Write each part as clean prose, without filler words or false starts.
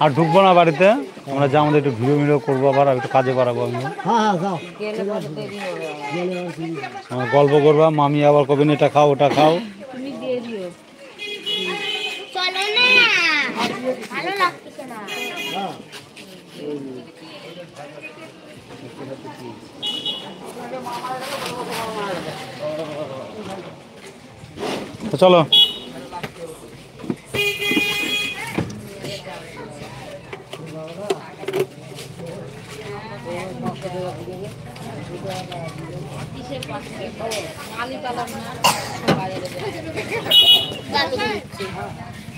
আর ঢুকবো না বাড়িতে, আমরা যা আমাদের একটু ভিডিও করবো, আবার একটু কাজে বাড়াবো। আমি গল্প করবা, মামি আবার কবেন এটা খাও ওটা খাও। তো চলো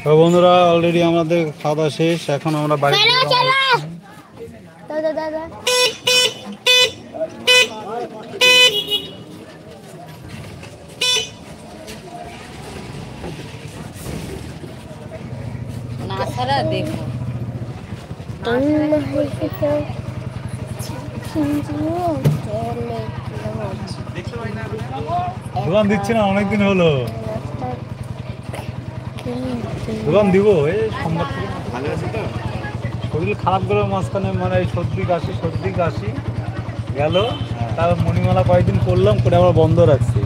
তো বন্ধুরা, অলরেডি আমাদের খাওয়া দাওয়া শেষ, এখন আমরা বাড়ি দোকান দিচ্ছি না, অনেকদিন হলো দোকান দিব। এই সোমবার থেকে শরীর খারাপ গেল মাঝখানে, মানে সর্দি কাশি গেল, তার মণিমালা কয়েকদিন করলাম, করে আবার বন্ধ রাখছি।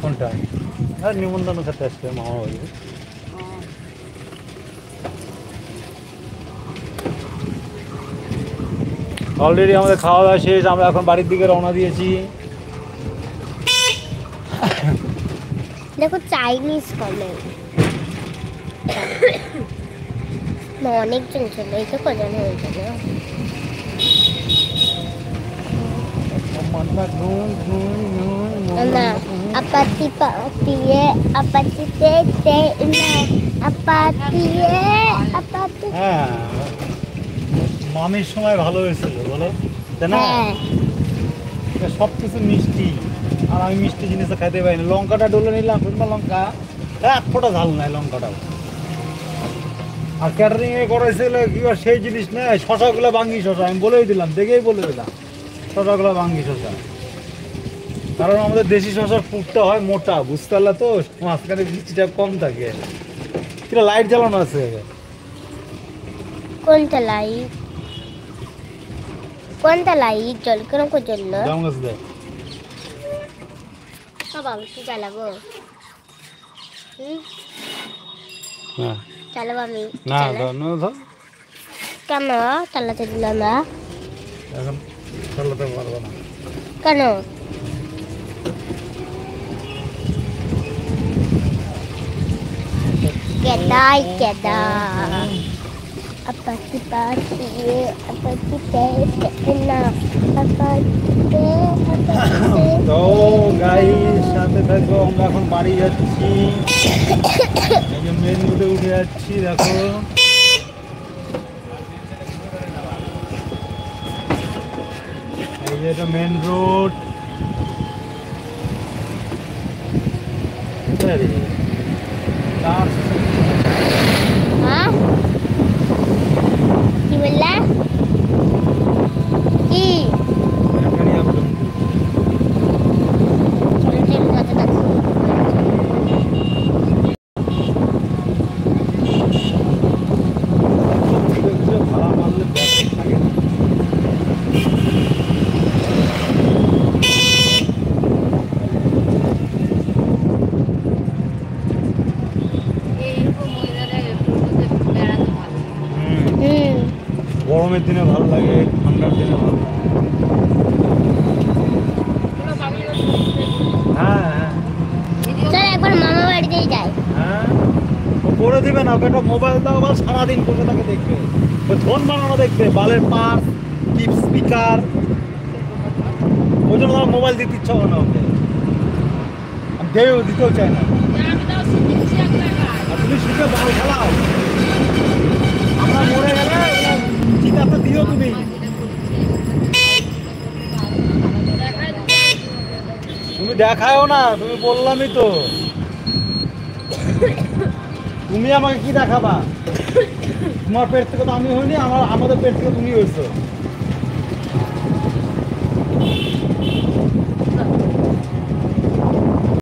কোনটা? হ্যাঁ, নিমন্ত্রণ খেতে আসছে মামা বাড়ি। অলরেডি আমাদের খাওয়া দাওয়া শেষ, আমরা এখন বাড়ির দিকে রওনা দিয়েছি। দেখো চাইনিজ কমেন্ট অনেকজন ছিল, এই তো কজন হয়েছে না apati patie apati tete na apati apati। হ্যাঁ, মামির সময় ভালো হয়েছিল বলো, তাই না? সব কিছু মিষ্টি, আর আমি মিষ্টি জিনিসটা খাইতে পারি না। লঙ্কাটা ডলে নিলাম, শুকনো লঙ্কা, এক ফোঁটা ঝাল নাই লঙ্কাটাও। আর ক্যাটারিং এ করেছিল কি সেই জিনিস নেই, শশাগুলো বাঙ্গি শশা, আমি বলেই দিলাম, দেখেই বলে দিলাম শশাগুলো বাঙ্গি শশা। কারণ আমাদের দেশি শশার পুরটা হয় মোটা, বুঝতে পারলা তো, মাঝখানে বৃষ্টিটা কম থাকে। কিরা লাইট জ্বালানো আছে? কোনটা লাইট? কোনটা লাইট জল কেন জন্য? জাম গাছ দে বাবা কি জ্বালাবো? হ্যাঁ চালাবো আমি না, ধর কেন চালাতে দিলাম না? এখন চালাতে পারবো না কেন? কেদা apati patie apati tete na apati তো গাইস, সাথে থাকবো, আমরা এখন বাড়ি যাচ্ছি। এই যে মেন রোডে উঠে যাচ্ছি, দেখো এই যে এটা মেন রোড। হ্যাঁ কি বললা? কি গরমের দিনে ভালো লাগে, ঠান্ডার দিনে ভালো লাগে। হ্যাঁ হ্যাঁ, চল একবার মামা বাড়িতেই যাই। হ্যাঁ করে দিবে না, ওকে একটা মোবাইল দাও, আবার সারাদিন বসে তাকে দেখবে, ওই ফোন বানানো দেখবে, বালের পার্স, টিপ, স্পিকার, ওই জন্য তোমার মোবাইল দিতে ইচ্ছা করে না ওকে, দিতেও চায় না। আর তুমি শিখে বাল খেলাও, আমরা মরে গেলে চিতাতে দিও তুমি। তুমি দেখায়ও না, তুমি বললামই তো, তুমি আমাকে কি দেখাবা? তোমার পেট থেকে তো আমি হইনি, আমাদের পেট থেকে তুমি হয়েছো।